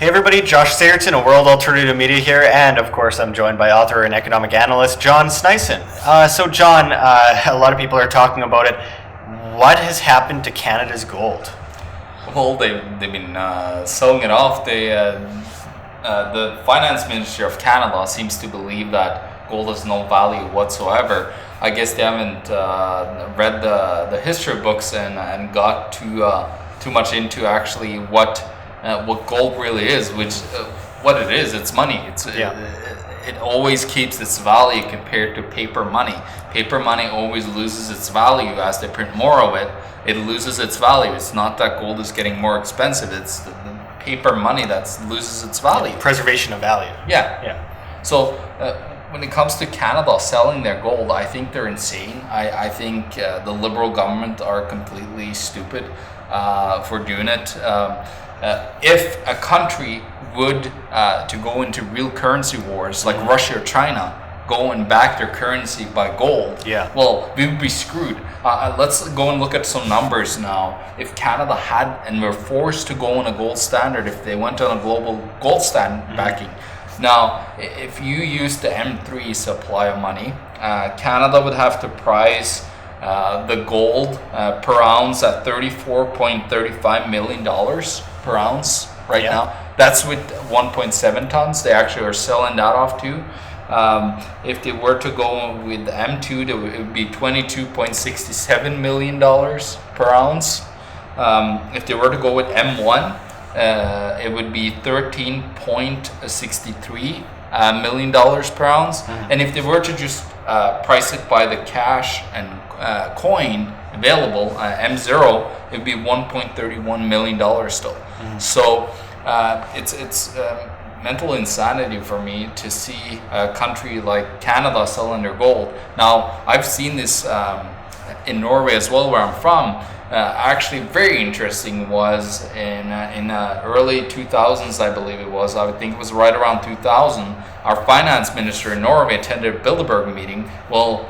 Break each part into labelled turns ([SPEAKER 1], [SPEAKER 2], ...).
[SPEAKER 1] Hey everybody, Josh Sigurdson of World Alternative Media here, and of course I'm joined by author and economic analyst John Sneisen. So John, a lot of people are talking about it. What has happened to Canada's gold?
[SPEAKER 2] Well, they've been selling it off. The finance minister of Canada seems to believe that gold has no value whatsoever. I guess they haven't read the history books and got too much into actually what gold really is, which what it is. It's money. It always keeps its value compared to paper money. Paper money always loses its value as they print more of it. It loses its value. It's not that gold is getting more expensive. It's the paper money that loses its value.
[SPEAKER 1] Preservation of value.
[SPEAKER 2] Yeah. So when it comes to Canada selling their gold, I think they're insane. I think the Liberal government are completely stupid for doing it. If a country would to go into real currency wars like Russia or China, go and back their currency by gold, well, we would be screwed. Let's go and look at some numbers now. If Canada had and were forced to go on a gold standard, if they went on a global gold standard backing, now if you use the M3 supply of money, Canada would have to price the gold per ounce at $34.35 million per ounce right now. That's with 1.7 tons. They actually are selling that off too. If they were to go with M2, it would be $22.67 million per ounce. If they were to go with M1, it would be $13.63 million per ounce. And if they were to just price it by the cash and coin available, M0, it would be $1.31 million still. So it's mental insanity for me to see a country like Canada selling their gold. Now, I've seen this in Norway as well, where I'm from. Actually, very interesting was in early 2000s, I believe it was. I would think it was right around 2000. Our finance minister in Norway attended a Bilderberg meeting. Well,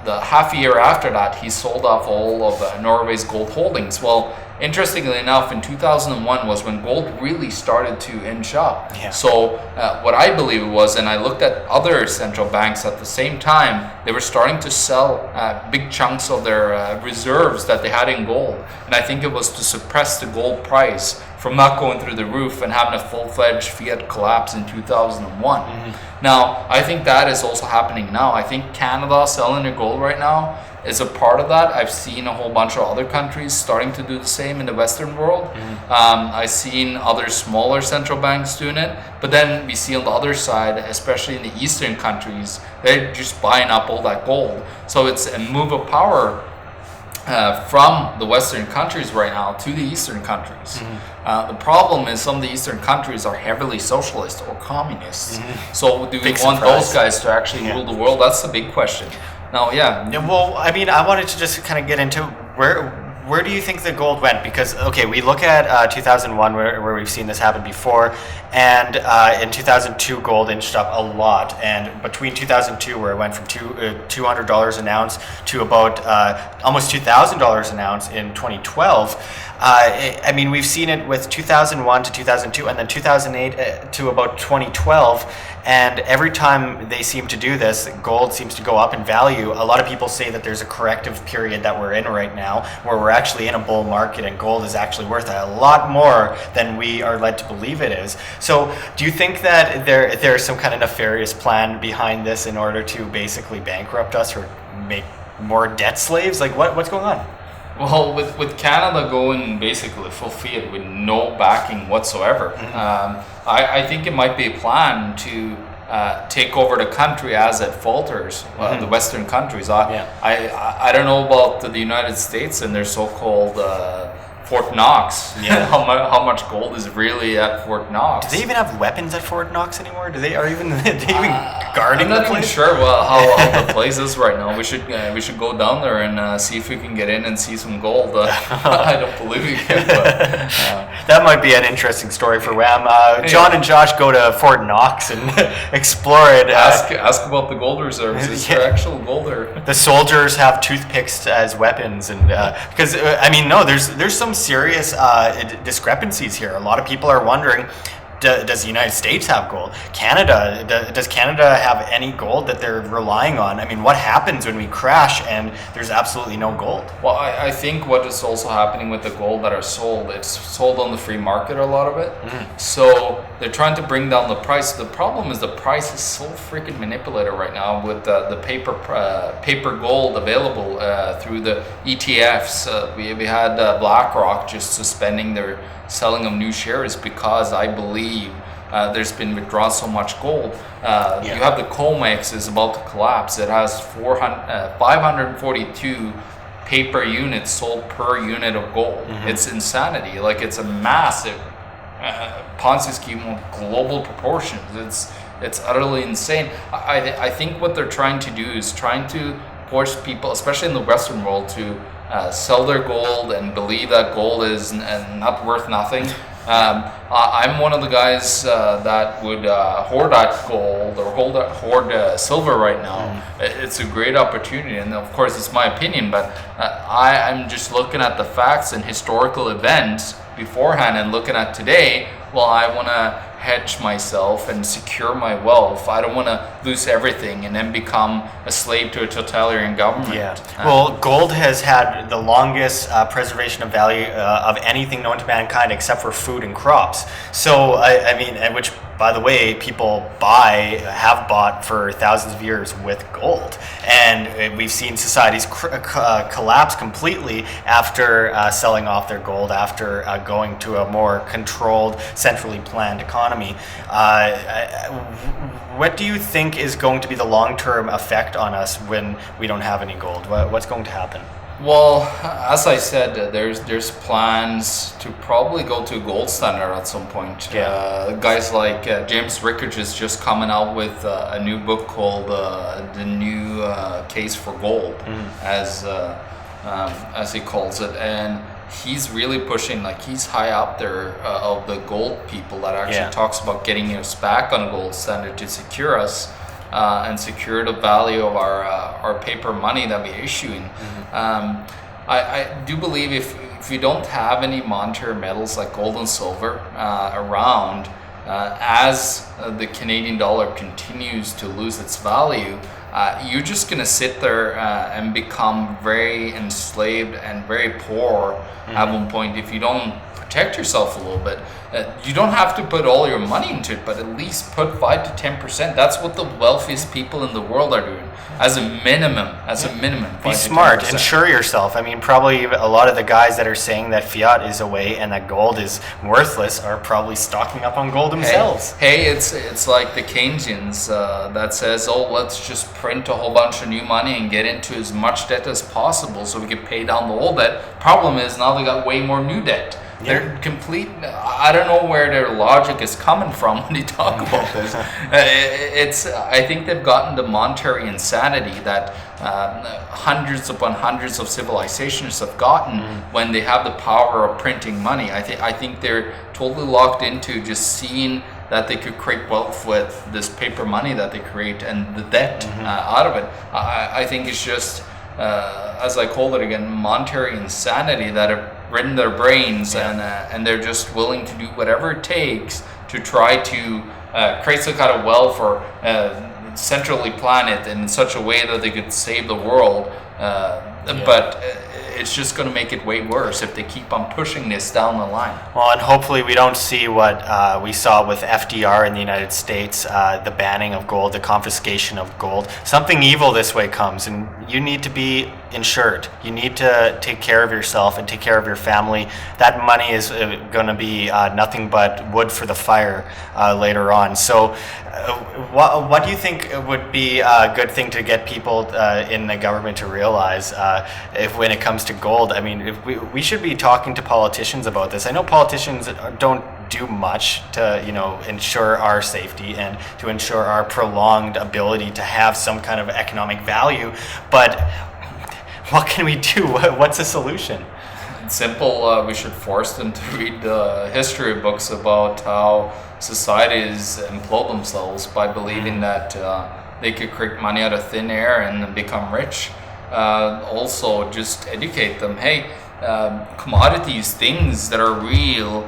[SPEAKER 2] the half a year after that, he sold off all of Norway's gold holdings. Well, interestingly enough, in 2001 was when gold really started to inch up. So what I believe it was, and I looked at other central banks at the same time, they were starting to sell big chunks of their reserves that they had in gold. And I think it was to suppress the gold price from not going through the roof and having a full-fledged fiat collapse in 2001. Now, I think that is also happening now. I think Canada selling their gold right now is a part of that. I've seen a whole bunch of other countries starting to do the same in the Western world. I've seen other smaller central banks doing it, but then we see on the other side, especially in the Eastern countries, they're just buying up all that gold. So it's a move of power from the Western countries right now to the Eastern countries. The problem is some of the Eastern countries are heavily socialist or communist. So do we want those guys to actually rule the world? That's the big question. Now,
[SPEAKER 1] well, I mean, I wanted to just kind of get into where do you think the gold went? Because, okay, we look at 2001 where we've seen this happen before, and in 2002 gold inched up a lot, and between 2002 where it went from $200 an ounce to about almost $2,000 an ounce in 2012, I mean, we've seen it with 2001 to 2002 and then 2008 to about 2012. And every time they seem to do this, gold seems to go up in value. A lot of people say that there's a corrective period that we're in right now where we're actually in a bull market and gold is actually worth a lot more than we are led to believe it is. So do you think that there's some kind of nefarious plan behind this in order to basically bankrupt us or make more debt slaves? Like what's going on?
[SPEAKER 2] Well, with Canada going basically full fiat with no backing whatsoever, I think it might be a plan to take over the country as it falters, the Western countries. I don't know about the United States and their so-called Fort Knox. How much gold is really at Fort Knox?
[SPEAKER 1] Do they even have weapons at Fort Knox anymore? Do they even guarding the place?
[SPEAKER 2] I'm not even sure how the place is right now. We should go down there and see if we can get in and see some gold. I don't believe we can, but
[SPEAKER 1] that might be an interesting story for Wham. John and Josh go to Fort Knox and explore it.
[SPEAKER 2] Ask about the gold reserves. Is there actual gold there?
[SPEAKER 1] The soldiers have toothpicks as weapons, and because I mean, no, there's some serious discrepancies here. A lot of people are wondering, does the United States have gold? Canada, does Canada have any gold that they're relying on? I mean, what happens when we crash and there's absolutely no gold?
[SPEAKER 2] Well, I think what is also happening with the gold that are sold, it's sold on the free market, a lot of it. So they're trying to bring down the price. The problem is the price is so freaking manipulated right now with the paper gold available through the ETFs. We had BlackRock just suspending their selling of new shares because I believe there's been withdrawn so much gold. You have the COMEX is about to collapse. It has 542 paper units sold per unit of gold. It's insanity. Like, it's a massive Ponzi scheme of global proportions. It's utterly insane. I think what they're trying to do is trying to force people, especially in the Western world, to sell their gold and believe that gold is not worth nothing. I'm one of the guys that would hoard that gold or hoard silver right now. It's a great opportunity, and of course it's my opinion, but I'm just looking at the facts and historical events beforehand and looking at today. Well, I want to hedge myself and secure my wealth. I don't want to lose everything and then become a slave to a totalitarian government.
[SPEAKER 1] Well, gold has had the longest preservation of value of anything known to mankind except for food and crops. So, I mean, and which, by the way, people have bought for thousands of years with gold. And we've seen societies collapse completely after selling off their gold, after going to a more controlled, centrally planned economy. What do you think is going to be the long-term effect on us when we don't have any gold? What's going to happen?
[SPEAKER 2] Well, as I said, there's plans to probably go to a gold standard at some point. Guys like James Rickards is just coming out with a new book called "The New Case for Gold," as he calls it, and he's really pushing, like, he's high up there of the gold people that actually talks about getting us back on a gold standard to secure us and secure the value of our paper money that we're issuing. I do believe if we don't have any monetary metals like gold and silver around, as the Canadian dollar continues to lose its value, you're just going to sit there and become very enslaved and very poor at one point if you don't protect yourself a little bit. You don't have to put all your money into it, but at least put 5 to 10%. That's what the wealthiest people in the world are doing, as a minimum.
[SPEAKER 1] Be smart, insure yourself. I mean, probably a lot of the guys that are saying that fiat is away and that gold is worthless are probably stocking up on gold themselves.
[SPEAKER 2] Hey, it's like the Keynesians that says, oh, let's just print a whole bunch of new money and get into as much debt as possible so we can pay down the old debt. Problem is, now they got way more new debt. They're complete. I don't know where their logic is coming from when they talk about this. I think they've gotten the monetary insanity that hundreds upon hundreds of civilizations have gotten when they have the power of printing money. I think they're totally locked into just seeing that they could create wealth with this paper money that they create and the debt out of it. I think it's just, as I call it again, monetary insanity that have ridden their brains, and they're just willing to do whatever it takes to try to create some kind of wealth or centrally plan it in such a way that they could save the world. But it's just going to make it way worse if they keep on pushing this down the line.
[SPEAKER 1] Well, and hopefully we don't see what we saw with FDR in the United States, the banning of gold, the confiscation of gold. Something evil this way comes, and you need to be insured. You need to take care of yourself and take care of your family. That money is going to be nothing but wood for the fire later on. So what do you think would be a good thing to get people in the government to realize when it comes to gold? I mean, if we should be talking to politicians about this. I know politicians don't do much to, ensure our safety and to ensure our prolonged ability to have some kind of economic value, but what can we do? What's the solution?
[SPEAKER 2] It's simple. We should force them to read the history books about how societies implode themselves by believing that they could create money out of thin air and become rich. Also, just educate them. Hey, commodities, things that are real,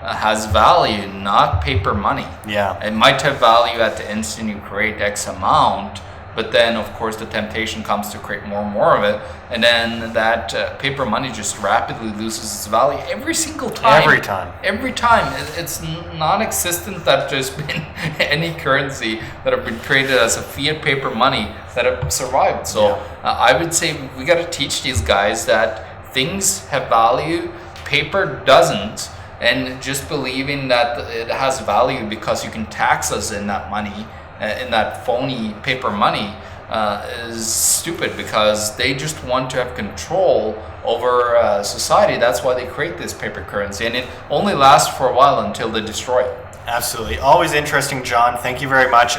[SPEAKER 2] has value, not paper money.
[SPEAKER 1] Yeah.
[SPEAKER 2] It might have value at the instant you create X amount, but then of course the temptation comes to create more and more of it, and then that paper money just rapidly loses its value every single time. Every time. It's non-existent that there's been any currency that have been created as a fiat paper money that have survived. So I would say we got to teach these guys that things have value, paper doesn't. And just believing that it has value because you can tax us in that money, in that phony paper money, is stupid, because they just want to have control over society. That's why they create this paper currency, and it only lasts for a while until they destroy it.
[SPEAKER 1] Absolutely. Always interesting, John. Thank you very much.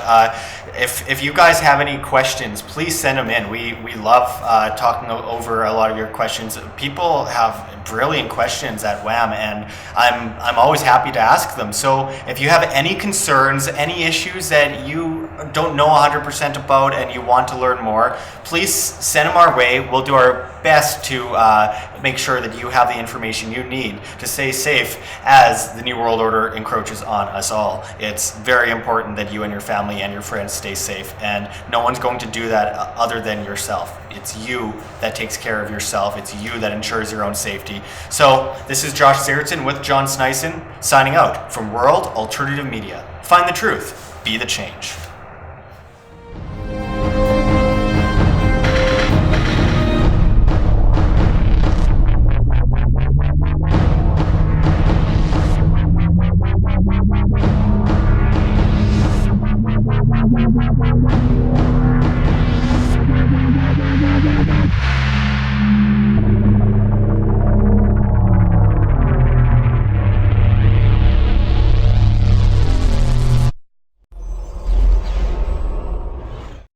[SPEAKER 1] If you guys have any questions, please send them in. We love talking over a lot of your questions. People have brilliant questions at WHAM, and I'm always happy to ask them. So if you have any concerns, any issues that you don't know 100% about and you want to learn more, please send them our way. We'll do our best to make sure that you have the information you need to stay safe as the New World Order encroaches on us all. It's very important that you and your family and your friends stay safe, and no one's going to do that other than yourself. It's you that takes care of yourself. It's you that ensures your own safety. So this is Josh Sigurdson with John Sneisen signing out from World Alternative Media. Find the truth. Be the change.